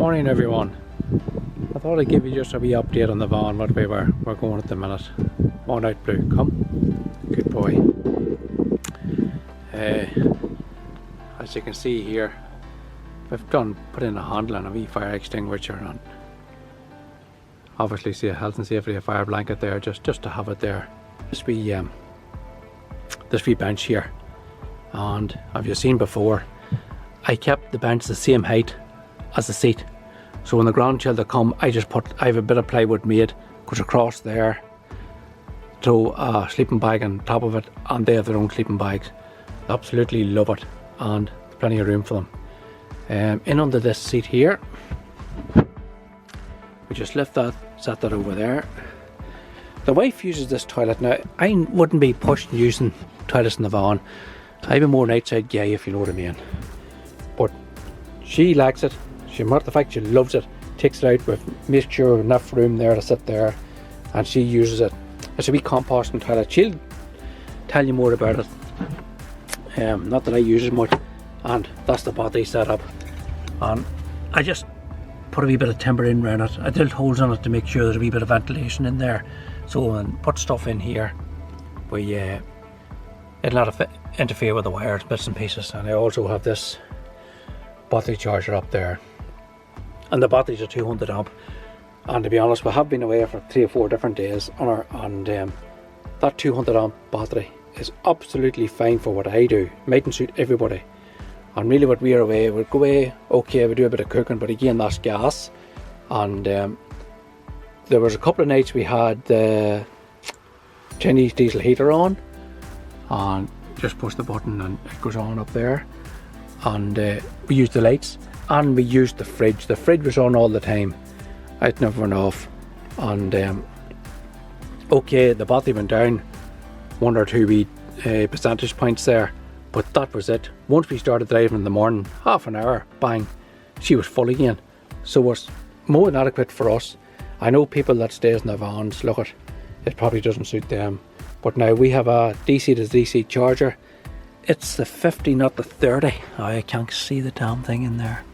Morning everyone. I thought I'd give you just a wee update on the van, what way we're going at the minute. Come on out, Blue, come. Good boy. As you can see here, we've put in a handle and a wee fire extinguisher and obviously see a health and safety, a fire blanket there, just to have it there. This wee bench here, and have you seen before, I kept the bench the same height as the seat, so when the grandchildren come, I have a bit of plywood made, goes across there, throw a sleeping bag on top of it, and they have their own sleeping bags. Absolutely love it, and plenty of room for them. In under this seat here, we just lift that, set that over there. The wife uses this toilet. Now, I wouldn't be pushing using toilets in the van. I'd be more an outside guy, if you know what I mean. But she likes it. She, matter of fact, she loves it. Takes it out with, makes sure enough room there to sit there, and she uses it. It's a wee composting toilet. She'll tell you more about it. Not that I use it much. And that's the battery setup. And I just put a wee bit of timber in around it. I drilled holes on it to make sure there's a wee bit of ventilation in there. So when put stuff in here, it'll not interfere with the wires, bits and pieces. And I also have this battery charger up there. And the batteries are 200 amp. And to be honest, we have been away for 3 or 4 different days on our, and that 200 amp battery is absolutely fine for what I do. Mightn't suit everybody. And really what we'd go away, okay, we do a bit of cooking, but again, that's gas. And there was a couple of nights we had the Chinese diesel heater on, and just push the button and it goes on up there. And we used the lights, and we used the fridge. The fridge was on all the time. It never went off. And okay, the battery went down 1 or 2 wee percentage points there, but that was it. Once we started driving in the morning, half an hour, bang, she was full again. So it was more than adequate for us. I know people that stays in their vans, look, it probably doesn't suit them. But now we have a DC to DC charger. It's the 50, not the 30. I can't see the damn thing in there.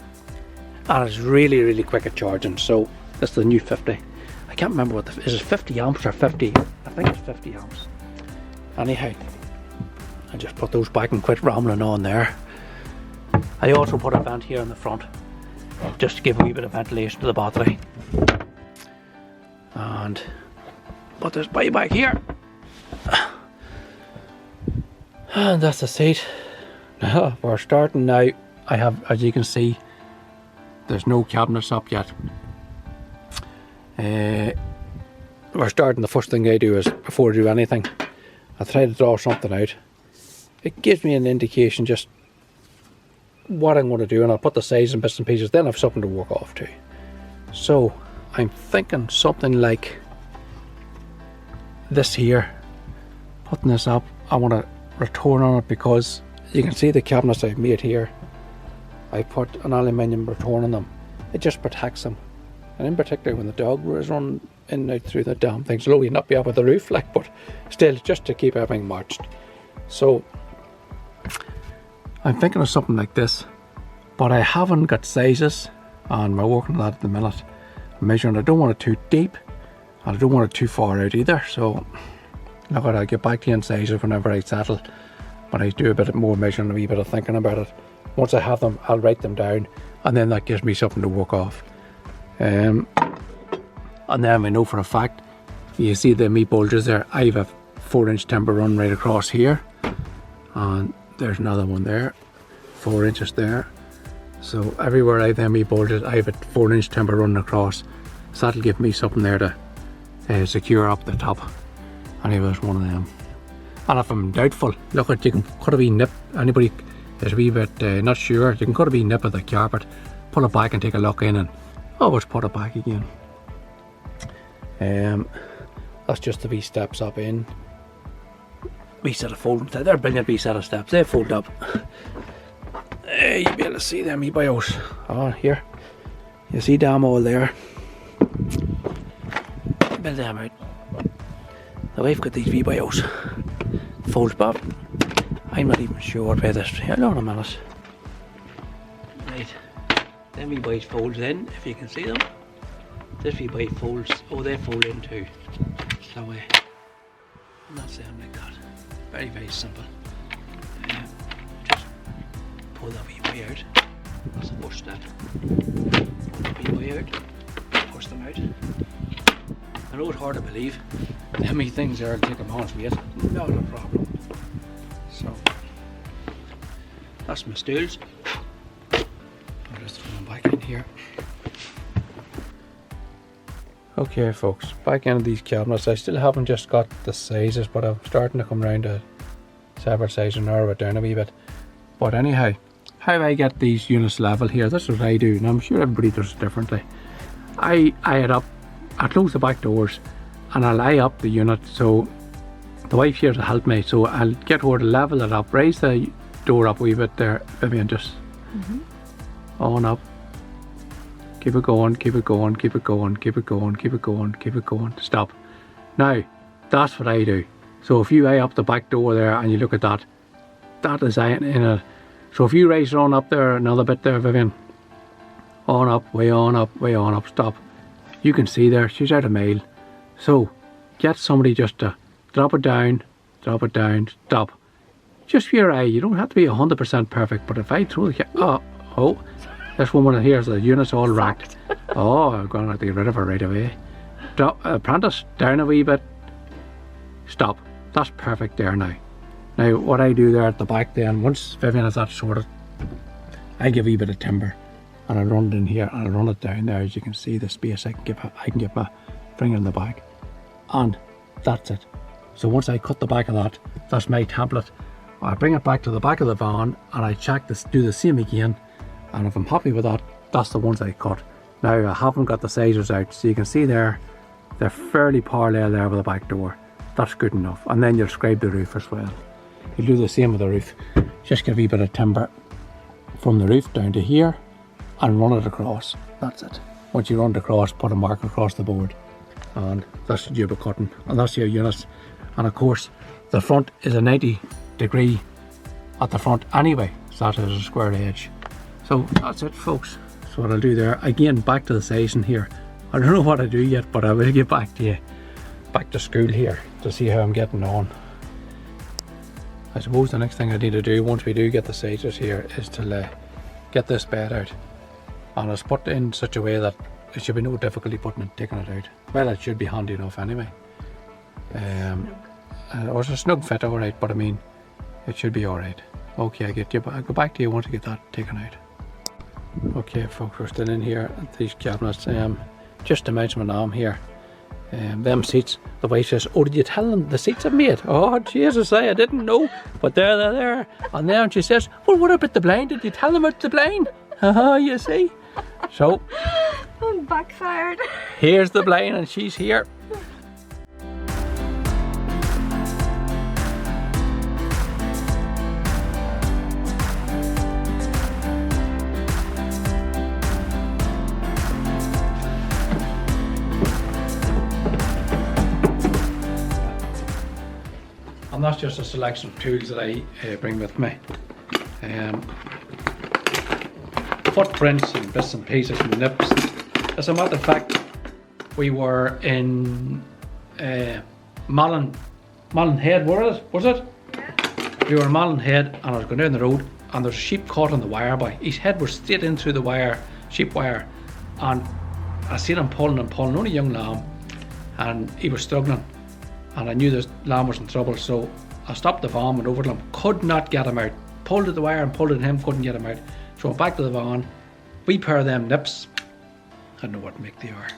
And it's really, really quick at charging. So that's the new 50. I can't remember what is it 50 amps or 50? I think it's 50 amps. Anyhow, I just put those back and quit rambling on there. I also put a vent here in the front, just to give a wee bit of ventilation to the battery. And put this bike back here. And that's the seat. Now, we're starting now. I have, as you can see, there's no cabinets up yet. We're starting, the first thing I do is, before I do anything, I try to draw something out. It gives me an indication just what I'm going to do, and I'll put the size and bits and pieces, then I have something to work off to. So I'm thinking something like this here. Putting this up, I want to return on it because you can see the cabinets I've made here. I put an aluminium return on them. It just protects them, and in particular when the dog was running in and out through the damn things. It'll only not be up with the roof, like, but still, just to keep everything matched. So I'm thinking of something like this, but I haven't got sizes, and we're working on that at the minute. I'm measuring. I don't want it too deep, and I don't want it too far out either. So look, I'll get back to you in sizes whenever I settle, but I do a bit more measuring, a wee bit of thinking about it. Once I have them, I'll write them down, and then that gives me something to work off. And then I know for a fact, you see the me bulges there, I have a 4-inch timber run right across here, and there's another one there, 4 inches there. So everywhere I have them me bulges, I have a 4-inch timber running across, so that'll give me something there to secure up the top. Anyway, there's one of them. And if I'm doubtful, look, you can cut a wee nip. Anybody is a wee bit not sure, you can cut a wee nip of the carpet, pull it back and take a look in, and always put it back again. That's just the wee steps up in. Wee set of folding steps. They're a brilliant wee set of steps. They fold up. You'll be able to see them wee bios. Oh, here. You see them all there. Build them out. Now we've got these wee bios. Folds back. I'm not even sure where this. Hold on a minute. Right. Then wee boys folds in, if you can see them. This wee boy folds, oh they fold in too. That way. And that's them like that. Very, very simple. Just pull that wee boy out. That's the first step. Pull that wee boy out. Push them out. I know it's hard to believe. How many things there take a man's weight. Not a problem. So, that's my stools. I'll just throw them back in here. Okay folks, back into these cabinets. I still haven't just got the sizes, but I'm starting to come around to separate sizes and narrow it down a wee bit. But anyhow, how I get these units level here, this is what I do, and I'm sure everybody does it differently. I it up, I close the back doors and I lie up the unit, so the wife here to help me, so I'll get her to level it up, raise the door up a wee bit there, Vivian, just on up. Keep it going, keep it going, keep it going, keep it going, keep it going, keep it going, stop. Now, that's what I do. So if you eye up the back door there and you look at that, that is in it. So if you raise it on up there, another bit there, Vivian, on up, way on up, stop. You can see there, she's out a mile. So, get somebody just to drop it down, stop. Just for your eye, you don't have to be 100% perfect, but if I throw the oh, this woman here, the unit's all racked. Oh, I'm going to have to get rid of her right away. Drop, apprentice, down a wee bit. Stop. That's perfect there now. Now, what I do there at the back then, once Vivian has that sorted, I give a wee bit of timber and I run it in here and I run it down there. As you can see, the space I can get my finger in the back. And that's it. So once I cut the back of that, that's my tablet. I bring it back to the back of the van and I check this, do the same again. And if I'm happy with that, that's the ones I cut. Now I haven't got the sizes out, so you can see there, they're fairly parallel there with the back door. That's good enough. And then you'll scrape the roof as well. You'll do the same with the roof. Just get a wee bit of timber from the roof down to here and run it across. That's it. Once you run it across, put a mark across the board. And that's what you'll be cutting. And that's your units. And of course, the front is a 90-degree at the front anyway. So that is a square edge. So that's it folks, that's what I'll do there. Again, back to the sizing here. I don't know what I do yet, but I will get back to you, back to school here to see how I'm getting on. I suppose the next thing I need to do once we do get the sizes here is to get this bed out. And it's put in such a way that it should be no difficulty taking it out. Well, it should be handy enough anyway. It was a snug fit alright, but I mean, it should be alright. Okay, I'll go back to you once I get that taken out. Okay folks, we're still in here at these cabinets. Just to mention my name here, them seats, the wife says, oh, did you tell them the seats have made? Oh Jesus, I didn't know, but they're there. And then she says, well, what about the blind? Did you tell them about the blind? You see. So I'm backfired. Here's the blind and she's here. And that's just a selection of tools that I bring with me. Footprints and bits and pieces and nips. As a matter of fact, we were in Malin Head, was it? Yeah. We were in Malin Head and I was going down the road and there's a sheep caught on the wire by. His head was straight in through the wire, sheep wire, and I seen him pulling, only a young lamb, and he was struggling. And I knew this lamb was in trouble, so I stopped the van, went over to him, could not get him out. Pulled at the wire and pulled at him, couldn't get him out. So went back to the van, wee pair of them nips. I don't know what make they are.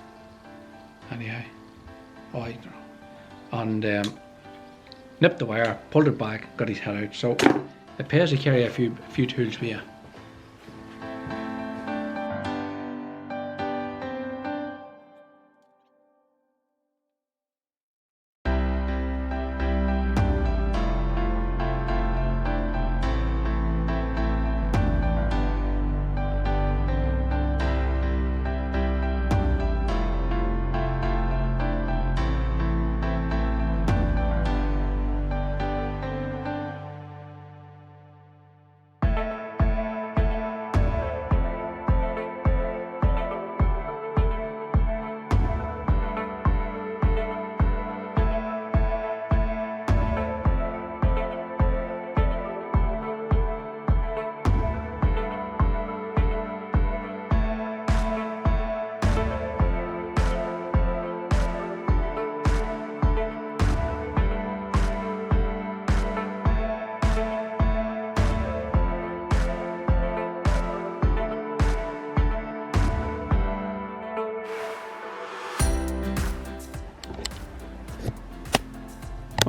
Anyhow, oh, I don't know. And nipped the wire, pulled it back, got his head out. So it pays to carry a few tools with you.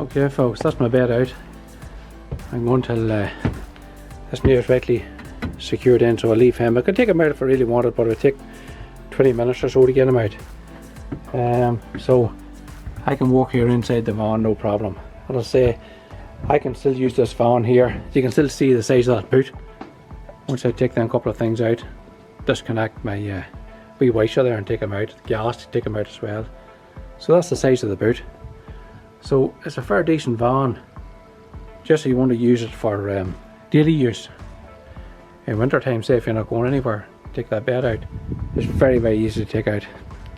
Okay folks, that's my bed out. I'm going till this nearest rightly secured in, so I'll leave him. I could take him out if I really wanted, but it would take 20 minutes or so to get him out. So I can walk here inside the van, no problem. As I say, I can still use this van here. You can still see the size of that boot. Once I take them couple of things out, disconnect my wee washer there and take them out. The gas to take them out as well. So that's the size of the boot. So it's a fair decent van, just so you want to use it for daily use. In winter time, say if you're not going anywhere, take that bed out. It's very, very easy to take out.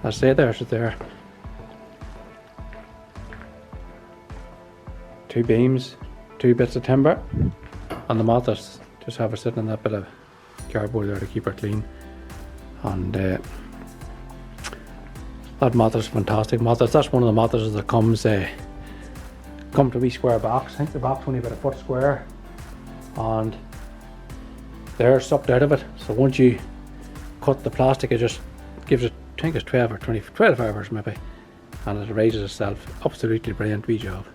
As I say, there's it there. 2 beams, 2 bits of timber, and the mattress. Just have her sitting in that bit of cardboard there to keep her clean. And that mattress is fantastic mattress. That's one of the mattresses that comes to a wee square box. I think the box only about a foot square, and they're sucked out of it. So once you cut the plastic, it just gives it, I think it's 12 or 12 hours maybe, and it raises itself. Absolutely brilliant wee job.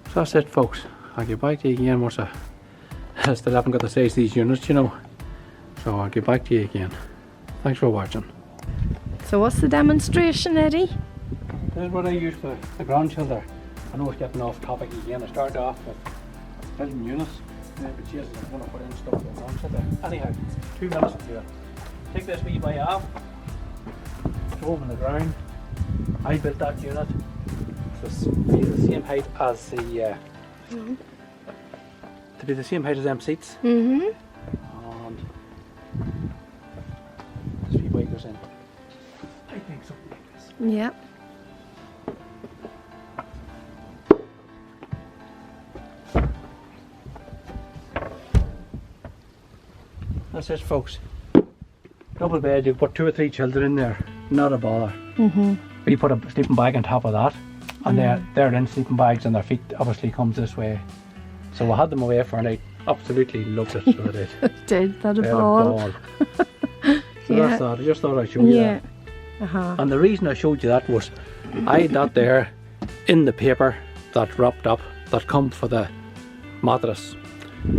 So that's it folks. I'll get back to you again once I still haven't got the size of these units, you know. So I'll get back to you again. Thanks for watching. So what's the demonstration, Eddie? This is what I use for the grandchildren. I know it's getting off topic again. I started off with building units. But Jesus, I'm going to put in stuff for the grandchildren. Anyhow, 2 minutes to do it. Take this wee boy off. Throw him on the ground. I built that unit. So be the same height as the to be the same height as them seats. And this wee boy goes in. I think something like this. Yep. That's it folks. Double bed, you can put 2 or 3 children in there, not a bother. You put a sleeping bag on top of that, and they're in sleeping bags and their feet obviously comes this way. So we had them away for a night, absolutely loved it, so they did. Did that They a had ball? So that's that, I just thought I'd show you that. And the reason I showed you that was, I had that there in the paper that wrapped up, that come for the mattress.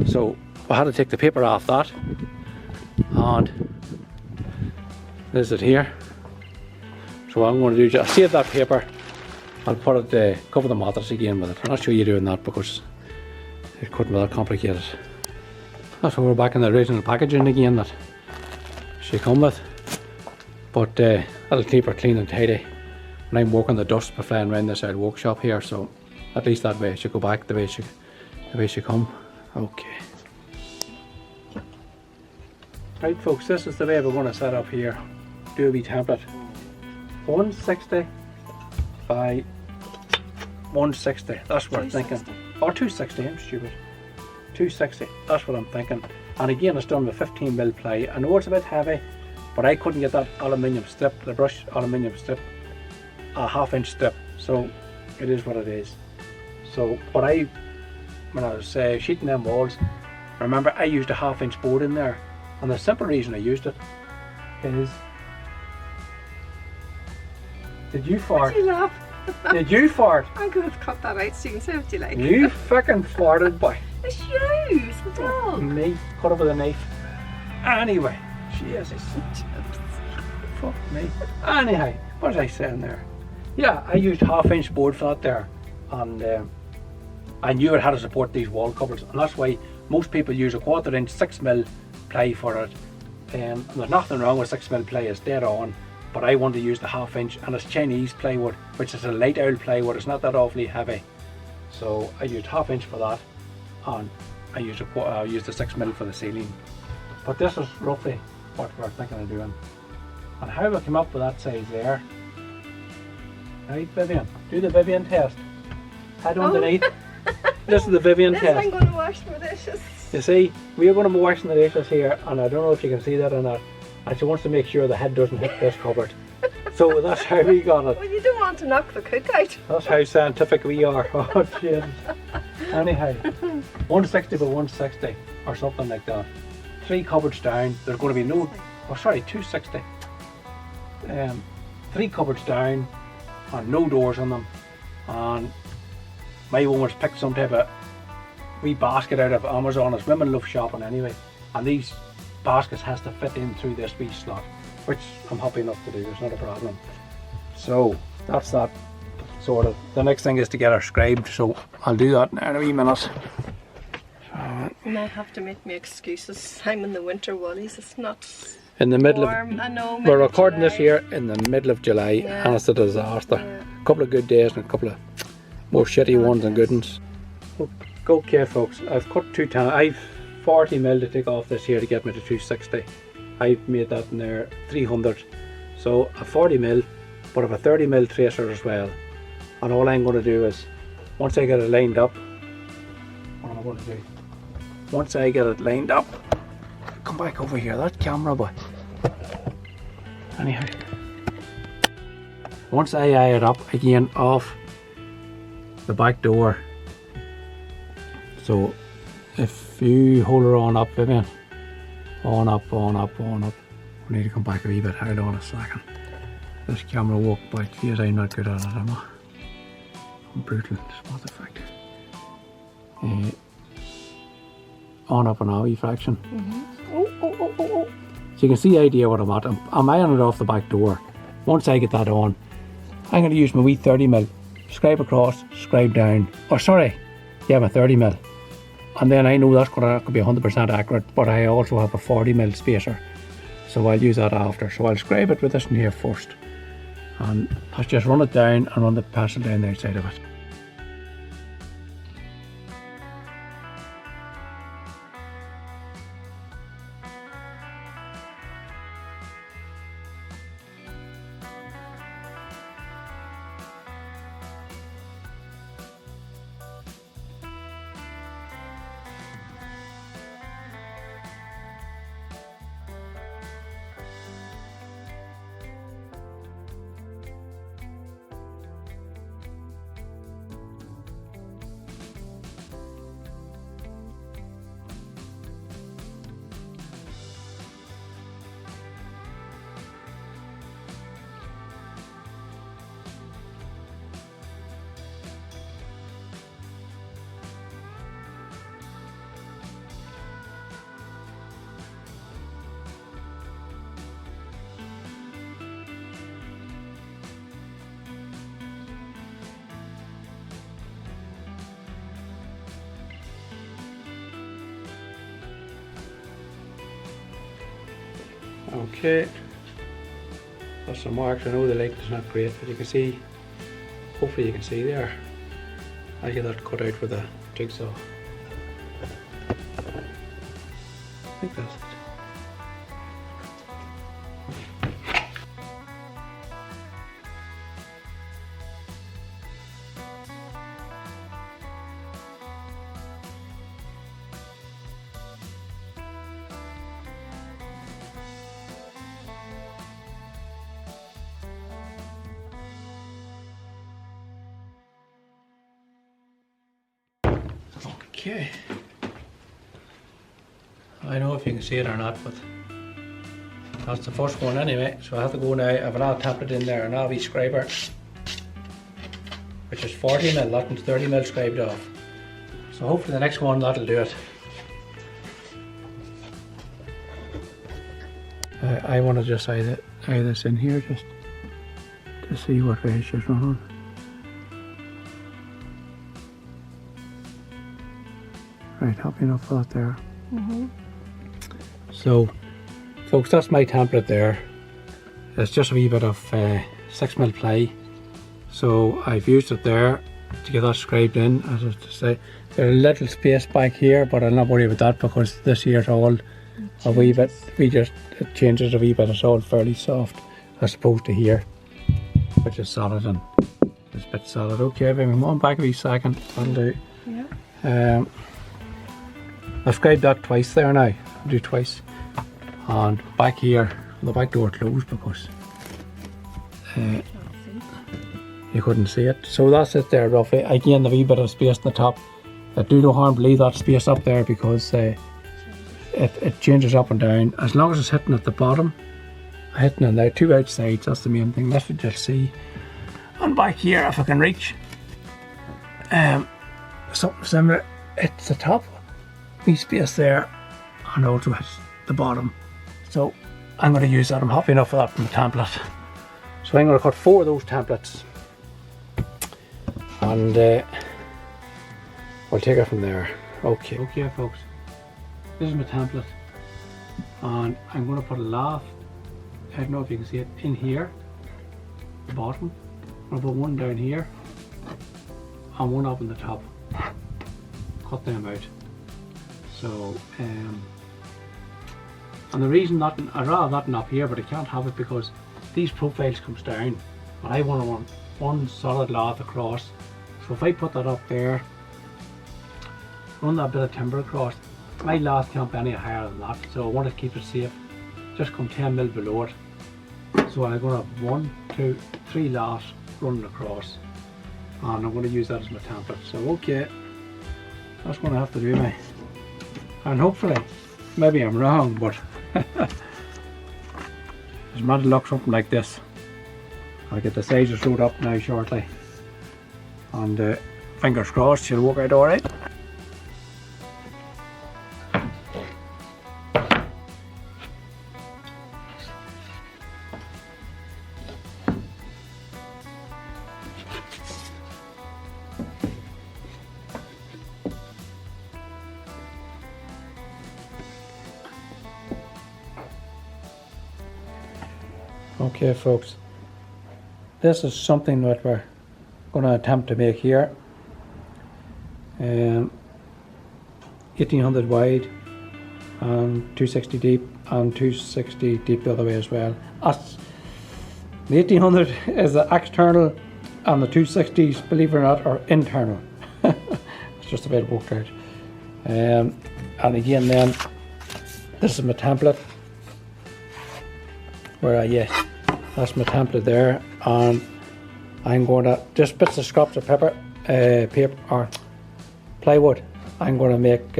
So I had to take the paper off that, and this is it here. So what I'm going to do is I'll save that paper, I'll put it, cover the mattress again with it. I'm not sure you're doing that because it couldn't be that complicated. That's why we're back in the original packaging again that she come with. But that'll keep her clean and tidy. And I'm working the dust by flying around this workshop here, so at least that way it should go back the way she come. Okay. Right folks, this is the way we're going to set up here. Do a wee template. 160 by 160, that's what I'm thinking. Or 260, I'm stupid. 260, that's what I'm thinking. And again, it's done with 15mm ply. I know it's a bit heavy, but I couldn't get that aluminium strip, the brush aluminium strip, a 1/2 inch strip. So it is what it is. So when I was sheeting them walls, remember I used a 1/2 inch board in there. And the simple reason I used it is, did you fart? Did you laugh? Did you fart? I'm going to cut that out so you can say what you like. You fucking farted, boy. It's you, it's the dog. Me, cut it with a knife. Anyway, Jesus. Fuck me. Anyhow, what was I saying there? Yeah, I used 1/2 inch board for that there, and I knew it had to support these wall cupboards, and that's why most people use a 1/4 inch 6mm ply for it. And there's nothing wrong with 6mm ply, it's dead on. But I wanted to use the 1/2 inch, and it's Chinese plywood, which is a light owl plywood. It's not that awfully heavy. So I used 1/2 inch for that, and I used the 6mm for the ceiling. But this is roughly what we're thinking of doing. And how we came up with that size there. Right, Vivian, do the Vivian test. Head underneath. This is the Vivian test. I'm going to wash my dishes. You see, we're going to be washing the dishes here, and I don't know if you can see that or not. And she wants to make sure the head doesn't hit this cupboard. So that's how we got it. Well, you don't want to knock the cook out. That's how scientific we are. Oh, shit. Anyhow, 160 by 160 or something like that. 3 cupboards down. There's going to be no, 260. 3 cupboards down and no doors on them. And my woman's picked some type of wee basket out of Amazon, as women love shopping anyway, and these baskets has to fit in through this wee slot, which I'm happy enough to do, it's not a problem. So that's that sorted. The next thing is to get her scribed, so I'll do that in a wee minute. And I have to make me excuses. I'm in the winter wellies, it's not In the middle warm. I know, of, we're recording July. this here in the middle of July, Yeah. and it's a disaster. Yeah. A couple of good days and a couple of more shitty bad ones and days. good ones. Okay folks, I've cut 2 times. I've 40 mil to take off this here to get me to 260. I've made that in there 300. So a 40 mil, but I've a 30 mil tracer as well. And all I'm going to do is, once I get it lined up, what am I going to do? Once I get it lined up, come back over here, that camera boy. Anyhow, once I eye it up again off the back door, so if you hold her on up, Vivian, on up, on up, on up, we need to come back a wee bit. Hold on a second. This camera walk by face, I'm not good at it, am I? I'm brutal, spot effect. On up and off, wee fraction. So you can see the idea what I'm at. I'm eyeing it off the back door. Once I get that on, I'm going to use my wee 30 mil, scribe across, scribe down. Oh, sorry, yeah, my 30 mil. And then I know that's going to be 100% accurate, but I also have a 40 mil spacer, so I'll use that after. So I'll scribe it with this in here first, and I'll just run it down and run the pencil down the outside of it. Okay, that's some marks. I know the light is not great, but you can see, hopefully you can see there. I get that cut out with a jigsaw. I think that's it. Okay, I don't know if you can see it or not, but that's the first one anyway. So I have to go now. I have another tablet in there, another wee scriber, which is 40 mil, that one's 30 mil scribed off. So hopefully the next one that'll do it. I want to just eye this in here just to see what way she's running. Right, happy enough for that there. So, folks, that's my template there. It's just a wee bit of 6 mil ply. So I've used it there to get that scribed in, as I was to say. There's a little space back here, but I'll not worry about that because this here's all a wee bit. It changes a wee bit. It's all fairly soft as opposed to here, which is solid and this bit solid. Okay, baby, come on back a wee second. That'll do. Yeah. I've scribed that twice there now. I'll do twice. And back here, the back door closed because you couldn't see it. So that's it there roughly. Again, the wee bit of space on the top. Do no harm to leave that space up there because it changes up and down. As long as it's hitting at the bottom, hitting in there, 2 outsides, that's the main thing. That's what you'll see. And back here, if I can reach, something similar. It's the top piece space there, and also it's the bottom. So I'm going to use that. I'm happy enough with that from the template. So I'm going to cut 4 of those templates, and we'll take it from there. Okay, folks. This is my template, and I'm going to put a lath. I don't know if you can see it in here, the bottom. I'm going to put one down here, and one up in the top. Cut them out. So, and the reason that I'd rather nothing up here, but I can't have it because these profiles comes down, and I want one solid lath across. So if I put that up there, run that bit of timber across, my lath can't be any higher than that. So I want to keep it safe. Just come 10mm below it. So I'm going to have 1, 2, 3 laths running across, and I'm going to use that as my template. So okay, that's going to have to do me. And hopefully, maybe I'm wrong, but it's meant to look something like this. I'll get the sizes sewed up now shortly, and fingers crossed she'll work out alright. Okay folks, this is something that we're going to attempt to make here. 1800 wide and 260 deep, and 260 deep the other way as well. The 1800 is the external, and the 260s, believe it or not, are internal. It's just the way it worked out. And again then, this is my template. Where are you? That's my template there, and I'm going to, just bits of scraps of paper or plywood. I'm going to make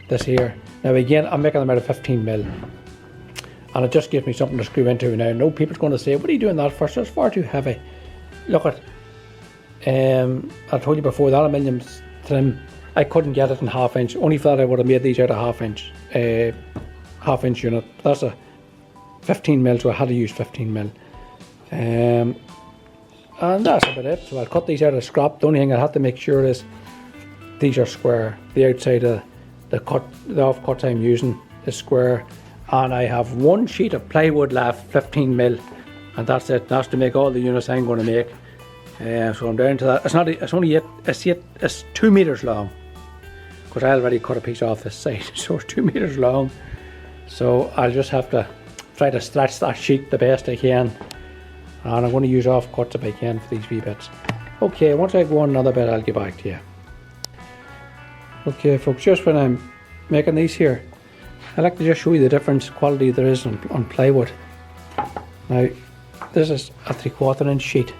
this here. Now again, I'm making them out of 15mm, and it just gives me something to screw into. Now, no people's going to say, "What are you doing that for? It's far too heavy." Look at, I told you before, the aluminium trim, I couldn't get it in 1/2 inch. Only thought I would have made these out of 1/2 inch, 1/2 inch unit. That's a 15mm, so I had to use 15mm. And that's about it. So I'll cut these out of scrap. The only thing I have to make sure is these are square. The outside of the offcuts I'm using is square, and I have 1 sheet of plywood left, 15mm, and that's it. That's to make all the units I'm going to make. So I'm down to that. It's 2 meters long, because I already cut a piece off this side, so it's 2 meters long. So I'll just have to try to stretch that sheet the best I can, and I'm going to use offcuts if I can for these wee bits. Okay, once I go on another bit, I'll get back to you. Okay folks, just when I'm making these here, I like to just show you the difference quality there is on plywood. Now, this is a 3/4 inch sheet,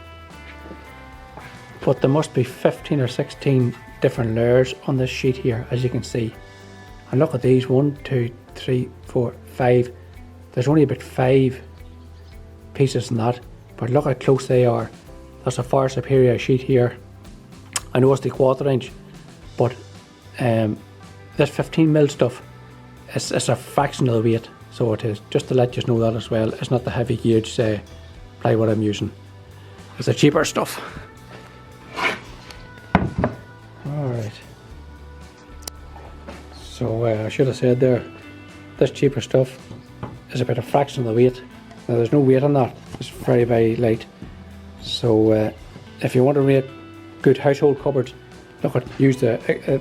but there must be 15 or 16 different layers on this sheet here, as you can see. And look at these, 1, 2, 3, 4, 5. There's only about 5 pieces in that, but look how close they are. That's a far superior sheet here. I know it's the 1/4 inch, but this 15mm stuff, it's a fraction of the weight, so it is. Just to let you know that as well. It's not the heavy gauge plywood I'm using. It's the cheaper stuff. Alright. So I should have said there, this cheaper stuff is about a fraction of the weight. Now there's no weight on that, it's very, very light. So if you want to rate good household cupboards, look at, use the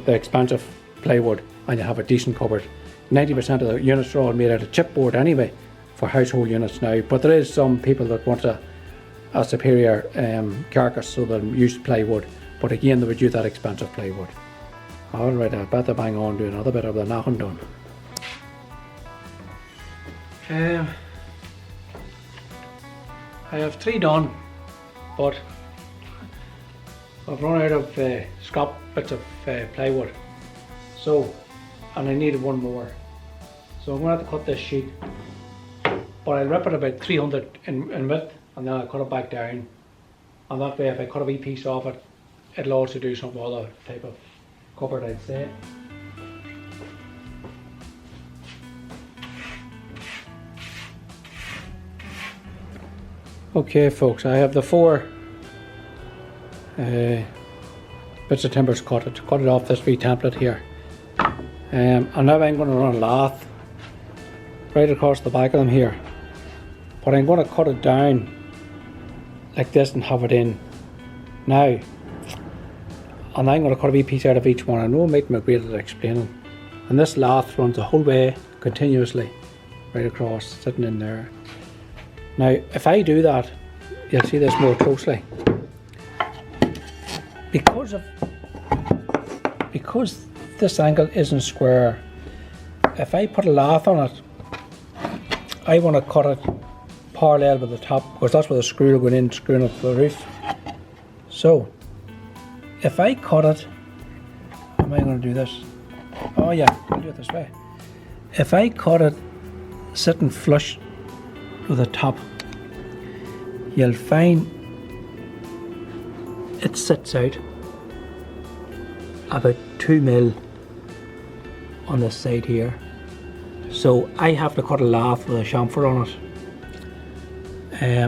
expensive plywood and you have a decent cupboard. 90% of the units are all made out of chipboard anyway for household units now, but there is some people that want a superior carcass, so they'll use plywood, but again they would use that expensive plywood. Alright, I better bang on do another bit of the knocking done. I have 3 done, but I've run out of scrap bits of plywood, so, and I needed 1 more, so I'm going to have to cut this sheet, but I'll rip it about 300 in width, and then I'll cut it back down, and that way if I cut a wee piece off it, it'll also do some other type of cupboard, I'd say. Okay folks, I have the 4 bits of timbers cut it off this wee template here. And now I'm going to run a lath right across the back of them here. But I'm going to cut it down like this and have it in now. And I'm going to cut a wee piece out of each one. I know it might be great at explaining. And this lath runs the whole way continuously right across, sitting in there. Now if I do that, you'll see this more closely. Because this angle isn't square, if I put a lath on it, I want to cut it parallel with the top, because that's where the screw will go in, screwing up the roof. So if I cut it, how am I going to do this? Oh yeah, I'll do it this way. If I cut it sitting flush with the top, you'll find it sits out about 2 mil on this side here. So I have to cut a lath with a chamfer on it.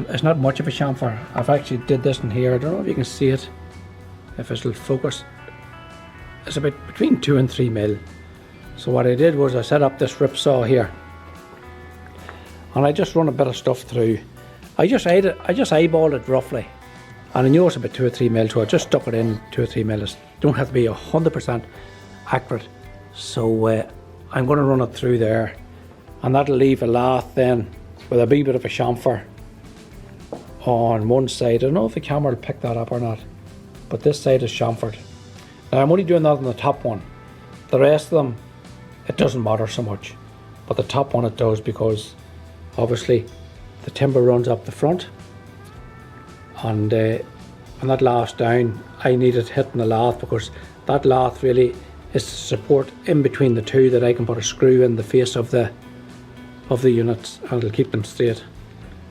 It's not much of a chamfer. I've actually did this in here. I don't know if you can see it, if it'll focus. It's about between 2 and 3 mil. So what I did was I set up this rip saw here, and I just run a bit of stuff through. I just eyeballed it roughly, and I knew it's about 2 or 3 mil, so I just stuck it in 2 or 3 mil. It don't have to be 100% accurate. So I'm going to run it through there, and that'll leave a lath then with a wee bit of a chamfer on one side. I don't know if the camera will pick that up or not, but this side is chamfered. Now I'm only doing that on the top one. The rest of them, it doesn't matter so much, but the top one it does, because obviously the timber runs up the front, and when that lath's down, I need it hitting the lath, because that lath really is to support in between the two, that I can put a screw in the face of the units, and it'll keep them straight.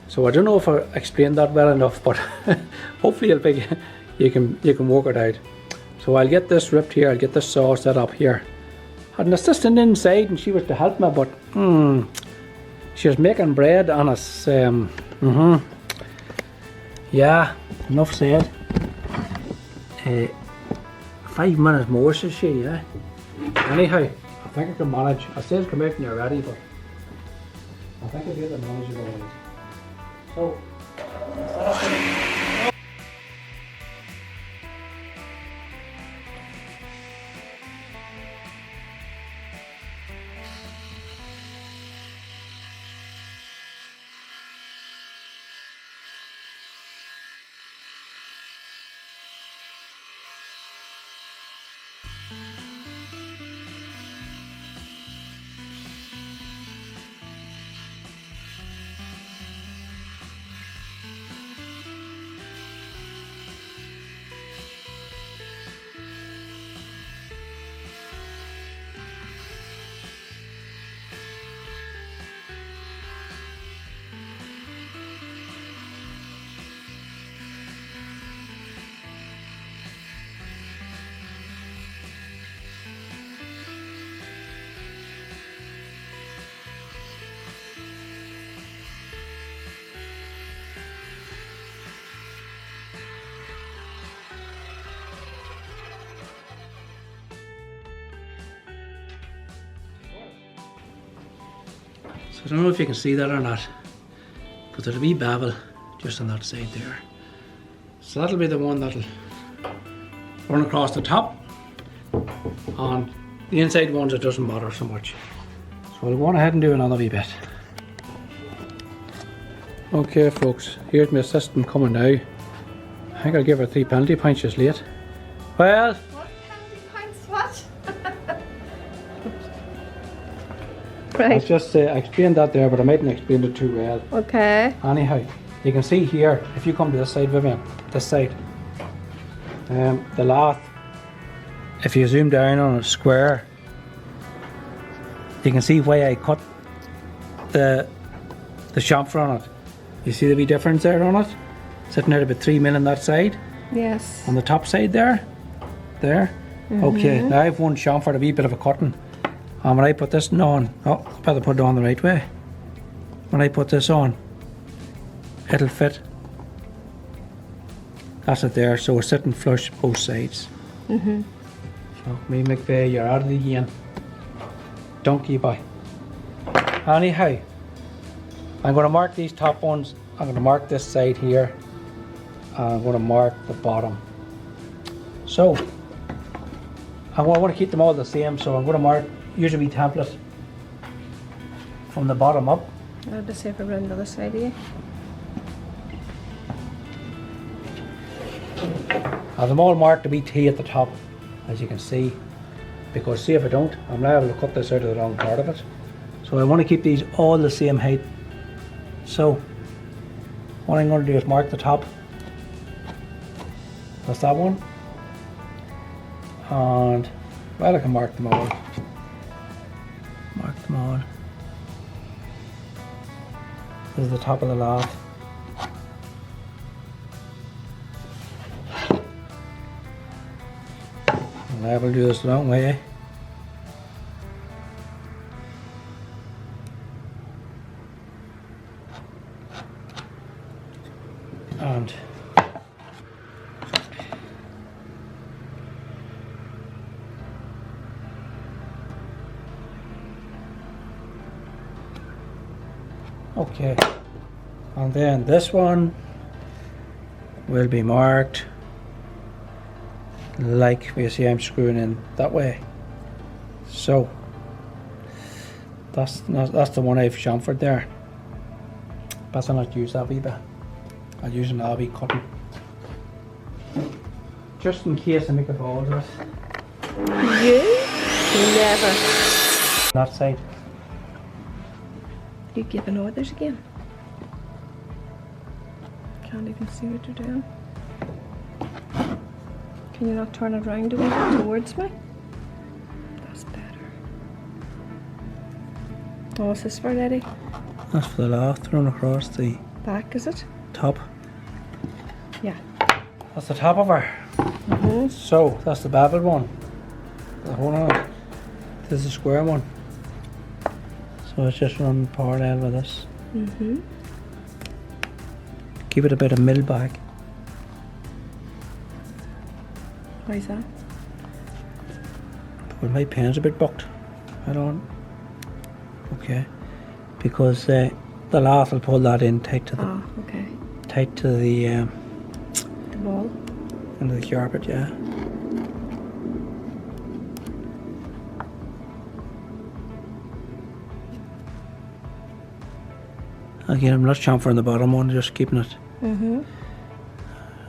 So I don't know if I explained that well enough, but hopefully you can work it out. So I'll get this ripped here, I'll get this saw set up here. I had an assistant inside and she was to help me, but she was making bread and it's yeah, enough said. 5 minutes more, says she, yeah. Anyhow, I think I can manage. I said come out when you're ready, but I think I'll get the manage it already. So, I don't know if you can see that or not, but there's a wee bevel just on that side there. So that'll be the one that'll run across the top. On the inside ones it doesn't matter so much. So we'll go on ahead and do another wee bit. Okay folks, here's my assistant coming now. I think I'll give her 3 penalty points, she's late. Well, What penalty points? What? Right. let's just say I explained that there, but I mightn't explain it too well. Okay. Anyhow, you can see here, if you come to this side, Vivian, this side, the lath, if you zoom down on a square, you can see why I cut the chamfer on it. You see the wee difference there on it? Sitting at about 3 mil on that side. Yes. On the top side there, Okay, now I've one chamfer, a wee bit of a cutting. And when I put this on, oh, I better put it on the right way. When I put this on, it'll fit. That's it there, so we're sitting flush both sides. So, me McVeigh, you're out of the game. Donkey boy. Anyhow, I'm going to mark these top ones. I'm going to mark this side here. And I'm going to mark the bottom. So, I want to keep them all the same, so I'm going to mark, use a wee template from the bottom up. I'll just see if I run the other side of you. I have them all marked to be T at the top, as you can see, because see if I don't, I'm liable to cut this out of the wrong part of it. So I want to keep these all the same height. So what I'm going to do is mark the top. That's that one. And well, I can mark them all. Mark them all. This is the top of the lath. And I will do this the long way, eh? And okay, and then this one will be marked like you see I'm screwing in that way. So that's the one I've chamfered there. But I'll not use that wee bit. I'll use an wee cutting. Just in case I make a ball of this. You never. That side. You giving orders again? Can't even see what you're doing. Can you not turn it around a bit towards me? That's better. Oh, what's this for, Eddie? That's for the lath thrown across the Back, is it? top. Yeah. That's the top of her. So that's the beveled one. The whole one. This is a square one. So it's just run parallel with this. Give it a bit of mill back. Why is that? But my pen's a bit bucked. I don't. Okay. Because the lath will pull that in tight to the okay. tight to the wall. into the carpet, yeah. Again, I'm not chamfering the bottom one, just keeping it.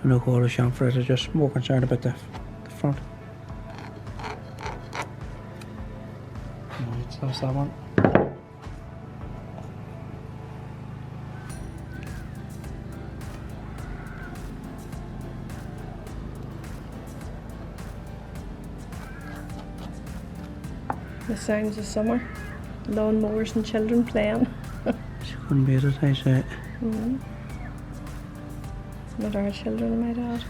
No quarter chamfer it, I'm just more concerned about the front. Right, so that's that one. The sounds of summer. Lawn mowers and children playing. She couldn't beat it, I say. Not our children, I might add.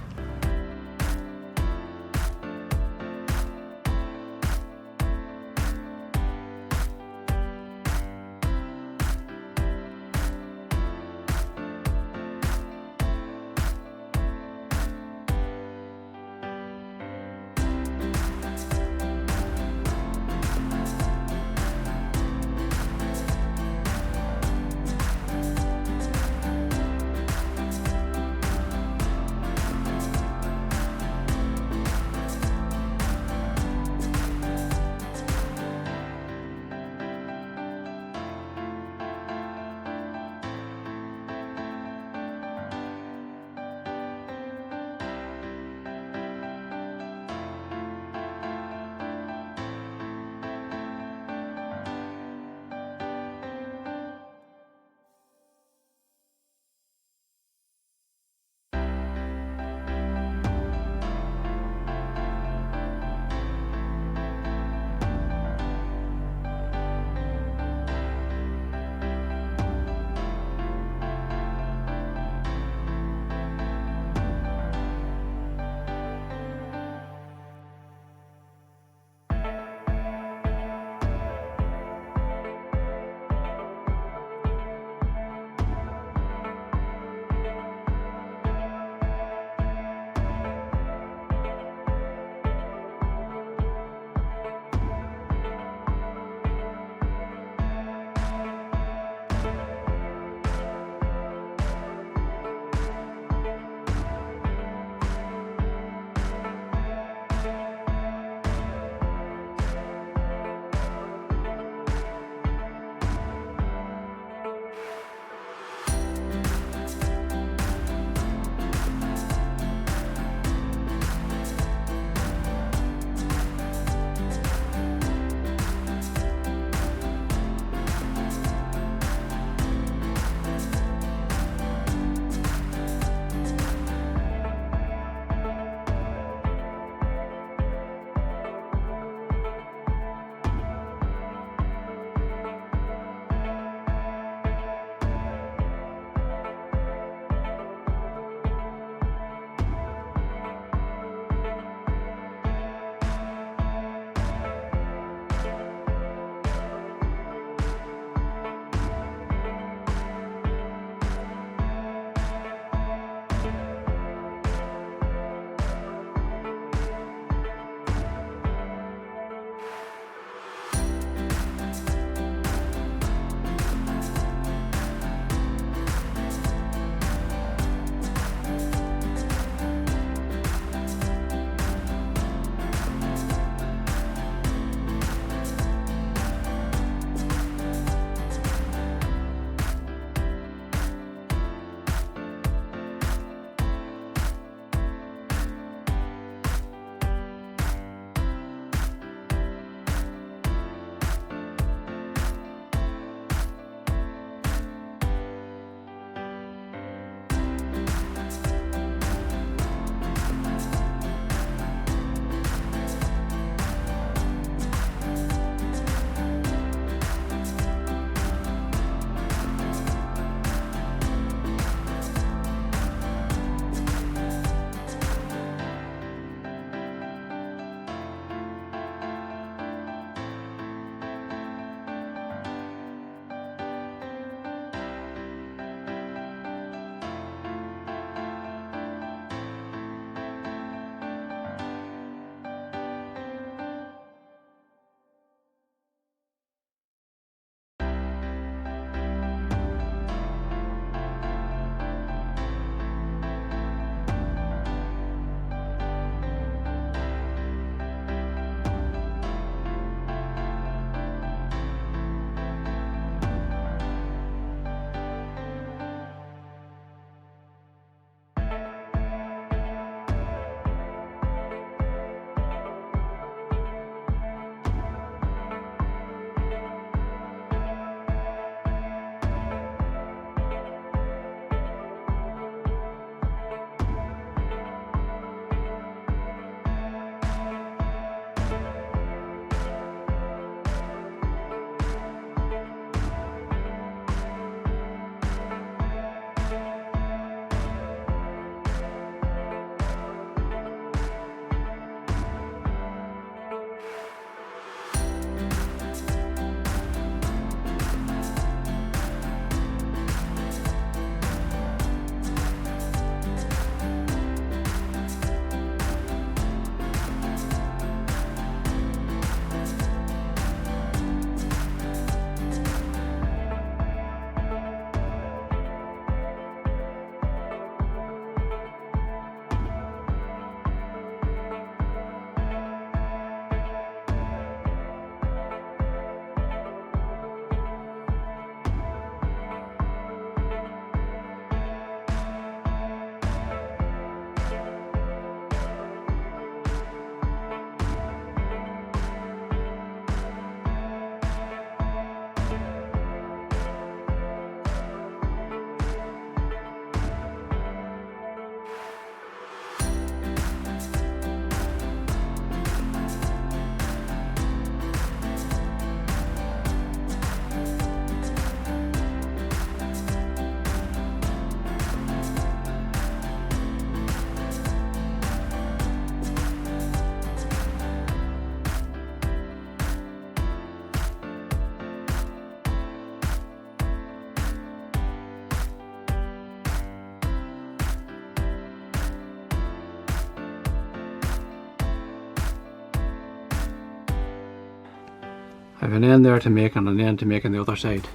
I have an end there to make and an end to make on the other side.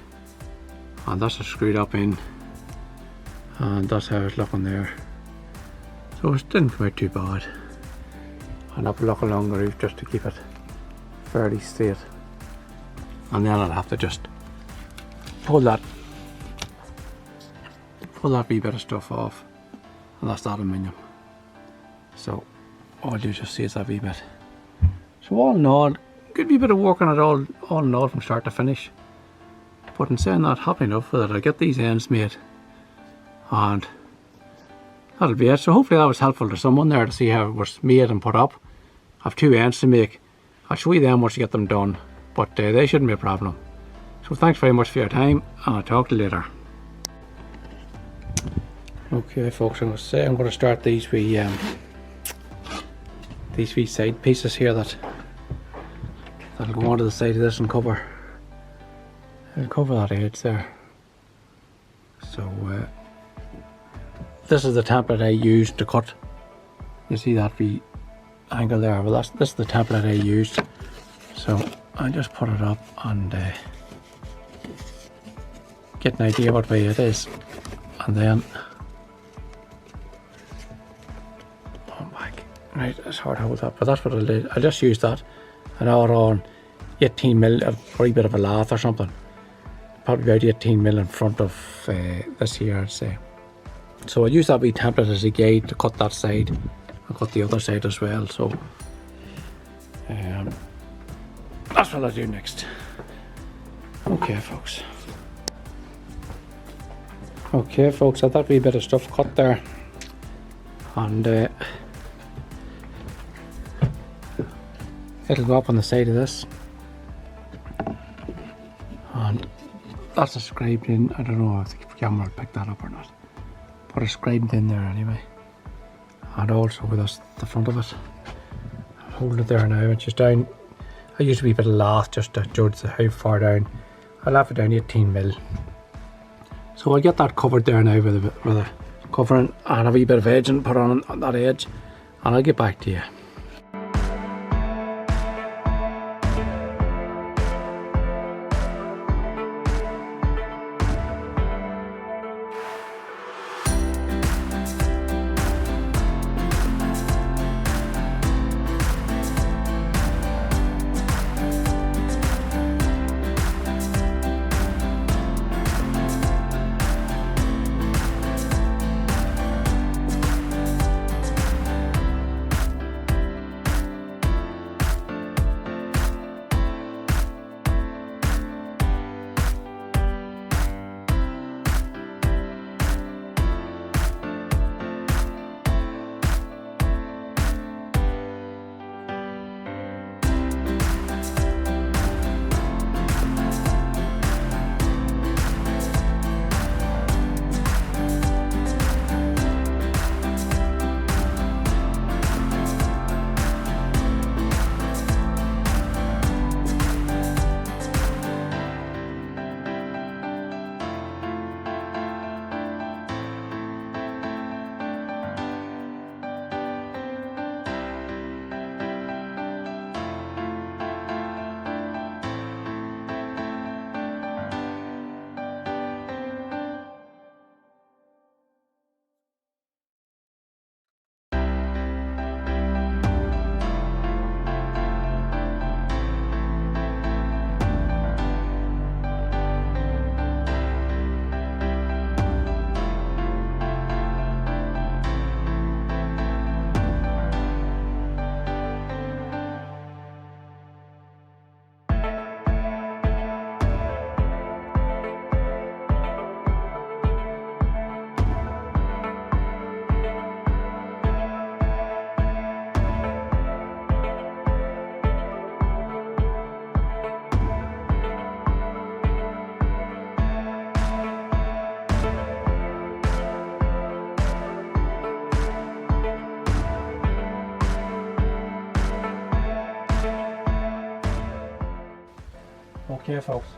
And that's a screwed up in. And that's how it's looking there. So it didn't come out too bad. And I'll look along the roof just to keep it fairly straight. And then I'll have to just pull that wee bit of stuff off. And that's that aluminium. So all you just see is that wee bit. So all in all, good wee bit of work on it all in all from start to finish. But in saying that, happy enough with it. I'll get these ends made. And that'll be it. So hopefully that was helpful to someone there to see how it was made and put up. I have 2 ends to make. I'll show you them once you get them done. But they shouldn't be a problem. So thanks very much for your time, and I'll talk to you later. Okay folks, I'm going to start these wee side pieces here that'll go onto the side of this and cover that edge there. So this is the template I used to cut. You see that wee angle there? Well, this is the template I used. So I just put it up and get an idea what way it is, and then right, it's hard to hold that, but that's what I'll do. I'll just use that and add on 18mm, probably a bit of a lath or something. Probably about 18mm in front of this here, I'd say. So I'll use that wee template as a guide to cut that side and cut the other side as well. So that's what I'll do next. Okay folks, I've that wee bit of stuff cut there, and it'll go up on the side of this, and that's a scribed in. I don't know if the camera will pick that up or not, but it's scribed in there anyway. And also with us, the front of it, I'm holding it there now, it's just down. I use a wee bit of lath just to judge how far down. I'll have it down 18mm. So I'll get that covered there now with a covering and a wee bit of edging put on that edge, and I'll get back to you. Okay folks,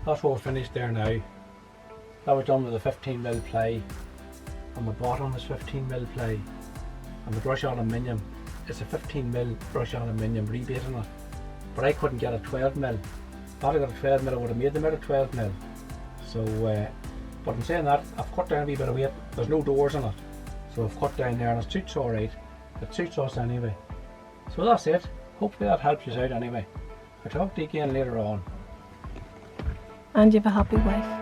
that's what we're finished there now. That was done with a 15mm ply, and the bottom is 15mm ply, and the brush aluminium is a 15mm brush aluminium rebate in it, but I couldn't get a 12mm. If I had got a 12mm, I would have made them out of 12mm. So, but in saying that, I've cut down a wee bit of weight. There's no doors on it, so I've cut down there, and it suits alright. It suits us anyway. So that's it. Hopefully that helps you out anyway. I'll talk to you again later on. And you have a happy wife.